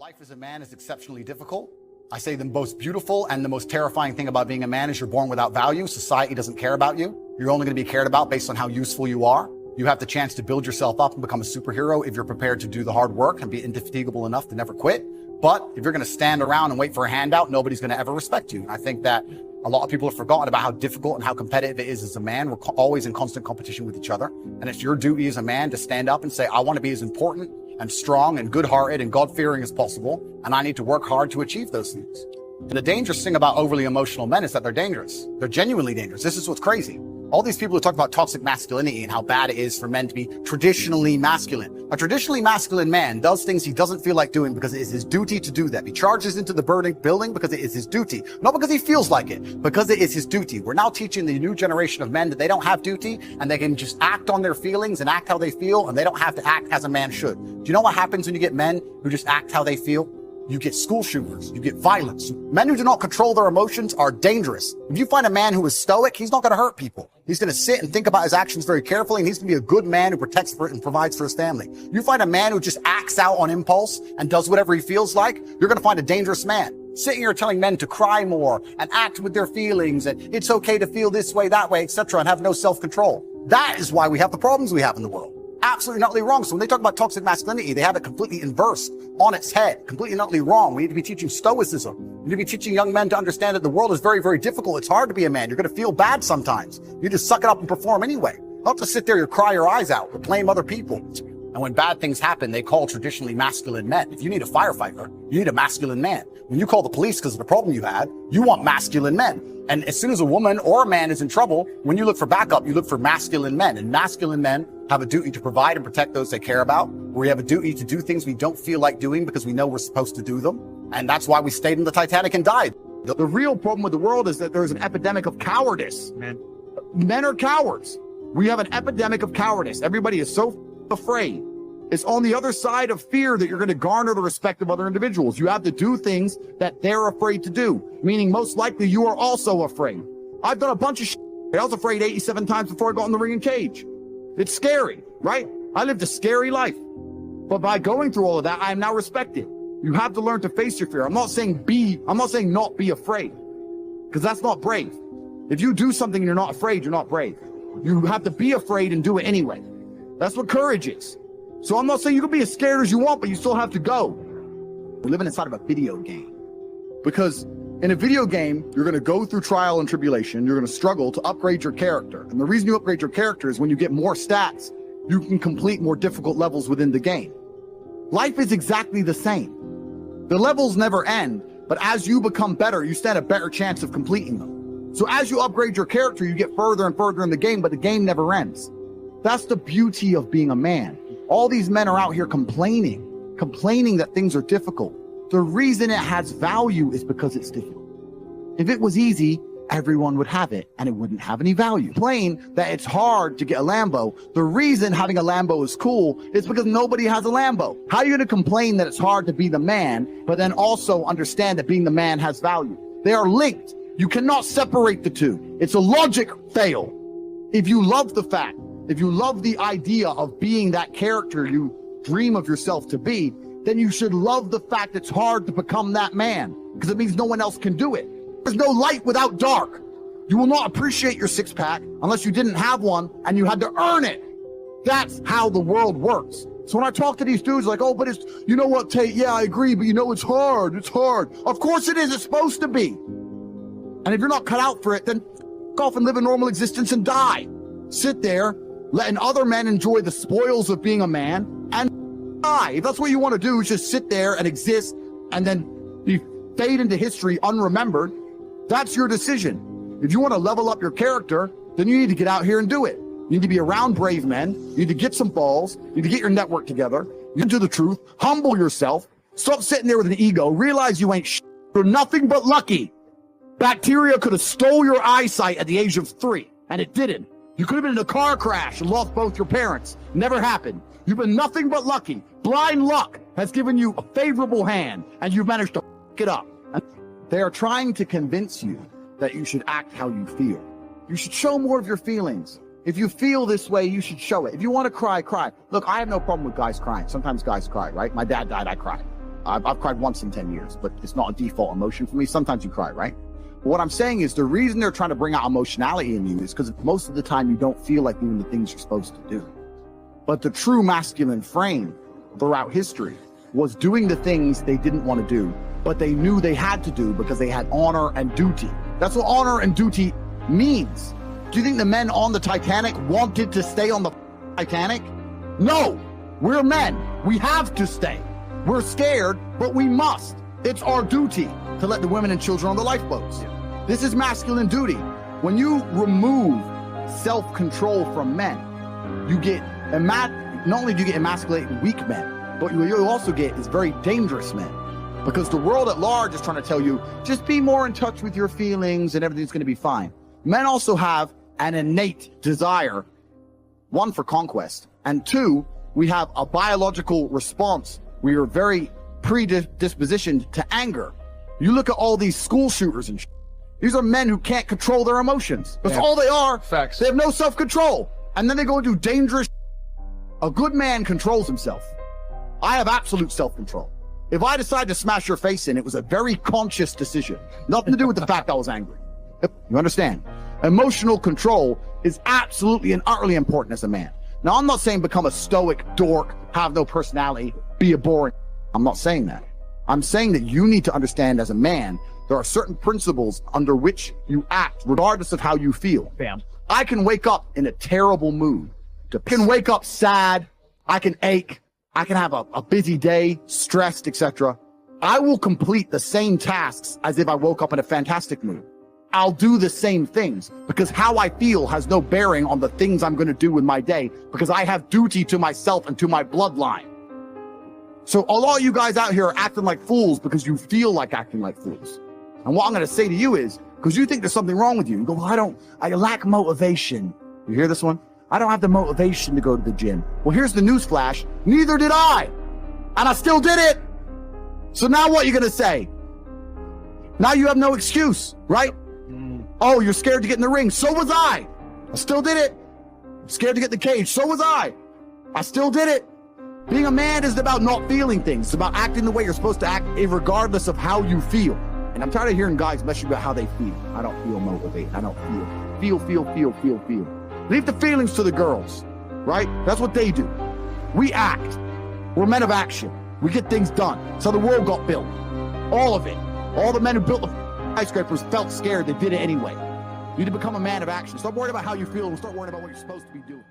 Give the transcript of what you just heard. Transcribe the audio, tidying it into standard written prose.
Life as a man is exceptionally difficult. I say the most beautiful and the most terrifying thing about being a man is you're born without value. Society doesn't care about you. You're only going to be cared about based on how useful you are. You have the chance to build yourself up and become a superhero if you're prepared to do the hard work and be indefatigable enough to never quit. But if you're going to stand around and wait for a handout, nobody's going to ever respect you. And I think that a lot of people have forgotten about how difficult and how competitive it is as a man. We're always in constant competition with each other. And it's your duty as a man to stand up and say, I want to be as important and strong and good-hearted and God-fearing as possible, and I need to work hard to achieve those things. And the dangerous thing about overly emotional men is that they're dangerous. They're genuinely dangerous. This is what's crazy. All these people who talk about toxic masculinity and how bad it is for men to be traditionally masculine. A traditionally masculine man does things he doesn't feel like doing because it is his duty to do them. He charges into the burning building because it is his duty. Not because he feels like it, because it is his duty. We're now teaching the new generation of men that they don't have duty and they can just act on their feelings and act how they feel, and they don't have to act as a man should. Do you know what happens when you get men who just act how they feel? You get school shooters, you get violence. Men who do not control their emotions are dangerous. If you find a man who is stoic, he's not going to hurt people. He's going to sit and think about his actions very carefully, and he's going to be a good man who protects for it and provides for his family. You find a man who just acts out on impulse and does whatever he feels like, you're going to find a dangerous man. Sitting here telling men to cry more and act with their feelings and it's okay to feel this way, that way, etc., and have no self-control. That is why we have the problems we have in the world. Absolutely not wrong. So when they talk about toxic masculinity, they have it completely inversed on its head, completely not wrong. We need to be teaching stoicism. We need to be teaching young men to understand that the world is very, very difficult. It's hard to be a man. You're going to feel bad sometimes. You just suck it up and perform anyway. Not to sit there and cry your eyes out or blame other people. And when bad things happen, they call traditionally masculine men. If you need a firefighter, you need a masculine man. When you call the police because of the problem you had, you want masculine men. And as soon as a woman or a man is in trouble, when you look for backup, you look for masculine men. And masculine men have a duty to provide and protect those they care about. We have a duty to do things we don't feel like doing because we know we're supposed to do them. And that's why we stayed in the Titanic and died. The real problem with the world is that there's an epidemic of cowardice. Men are cowards. We have an epidemic of cowardice. Everybody is so afraid. It's on the other side of fear that you're going to garner the respect of other individuals. You have to do things that they're afraid to do, meaning most likely you are also afraid. I've done a bunch of shit. I was afraid 87 times before I got in the ring and cage. It's scary, right? I lived a scary life. But by going through all of that, I am now respected. You have to learn to face your fear. I'm not saying not be afraid, because that's not brave. If you do something and you're not afraid, you're not brave. You have to be afraid and do it anyway. That's what courage is. So I'm not saying you can be as scared as you want, but you still have to go. We're living inside of a video game. Because in a video game, you're going to go through trial and tribulation. You're going to struggle to upgrade your character. And the reason you upgrade your character is when you get more stats, you can complete more difficult levels within the game. Life is exactly the same. The levels never end, but as you become better, you stand a better chance of completing them. So as you upgrade your character, you get further and further in the game, but the game never ends. That's the beauty of being a man. All these men are out here complaining that things are difficult. The reason it has value is because it's difficult. If it was easy, everyone would have it and it wouldn't have any value. Complain that it's hard to get a Lambo. The reason having a Lambo is cool is because nobody has a Lambo. How are you going to complain that it's hard to be the man, but then also understand that being the man has value? They are linked. You cannot separate the two. It's a logic fail. If you love the fact, if you love the idea of being that character you dream of yourself to be, then you should love the fact it's hard to become that man, because it means no one else can do it. There's no light without dark. You will not appreciate your six-pack unless you didn't have one and you had to earn it. That's how the world works. So when I talk to these dudes like, oh, but it's, you know what, Tate, yeah, I agree, but you know, it's hard. Of course it is. It's supposed to be. And if you're not cut out for it, then go off and live a normal existence and die. Sit there, letting other men enjoy the spoils of being a man and die. If that's what you want to do, is just sit there and exist and then fade into history unremembered. That's your decision. If you want to level up your character, then you need to get out here and do it. You need to be around brave men. You need to get some balls. You need to get your network together. You need to do the truth. Humble yourself. Stop sitting there with an ego. Realize you ain't shit. You're nothing but lucky. Bacteria could have stole your eyesight at the age of 3, and it didn't. You could have been in a car crash and lost both your parents. Never happened. You've been nothing but lucky. Blind luck has given you a favorable hand, and you've managed to f*** it up. And they are trying to convince you that you should act how you feel. You should show more of your feelings. If you feel this way, you should show it. If you want to cry, cry. Look, I have no problem with guys crying. Sometimes guys cry, right? My dad died, I cried. I've cried once in 10 years, but it's not a default emotion for me. Sometimes you cry, right? But what I'm saying is the reason they're trying to bring out emotionality in you is because most of the time you don't feel like doing the things you're supposed to do. But the true masculine frame throughout history was doing the things they didn't want to do, but they knew they had to do because they had honor and duty. That's what honor and duty means. Do you think the men on the Titanic wanted to stay on the Titanic? No, we're men. We have to stay. We're scared, but we must. It's our duty to let the women and children on the lifeboats. This is masculine duty. When you remove self-control from men, you get not only do you get emasculated weak men, but what you also get is very dangerous men. Because the world at large is trying to tell you, just be more in touch with your feelings and everything's going to be fine. Men also have an innate desire, one, for conquest, and two, we have a biological response. We are very predispositioned to anger. You look at all these school shooters and these are men who can't control their emotions. That's all they are. Facts. They have no self-control. And then they go and do dangerous. A good man controls himself. I have absolute self-control. If I decide to smash your face in, it was a very conscious decision. Nothing to do with the fact I was angry. You understand? Emotional control is absolutely and utterly important as a man. Now, I'm not saying become a stoic dork, have no personality, be a boring. I'm not saying that. I'm saying that you need to understand as a man, there are certain principles under which you act, regardless of how you feel. Bam. I can wake up in a terrible mood. I can wake up sad. I can ache. I can have a busy day, stressed, etc. I will complete the same tasks as if I woke up in a fantastic mood. I'll do the same things because how I feel has no bearing on the things I'm going to do in my day because I have duty to myself and to my bloodline. So a lot of you guys out here are acting like fools because you feel like acting like fools. And what I'm going to say to you is, because you think there's something wrong with you, you go, well, I lack motivation. You hear this one? I don't have the motivation to go to the gym. Well, here's the news flash. Neither did I. And I still did it. So now what are you going to say? Now you have no excuse, right? Oh, you're scared to get in the ring. So was I. I still did it. Scared to get in the cage. So was I. I still did it. Being a man isn't about not feeling things. It's about acting the way you're supposed to act, regardless of how you feel. And I'm tired of hearing guys messing about how they feel. I don't feel motivated. I don't feel. Feel. Leave the feelings to the girls, right? That's what they do. We act. We're men of action. We get things done. That's how the world got built. All of it. All the men who built the skyscrapers felt scared. They did it anyway. You need to become a man of action. Stop worrying about how you feel and start worrying about what you're supposed to be doing.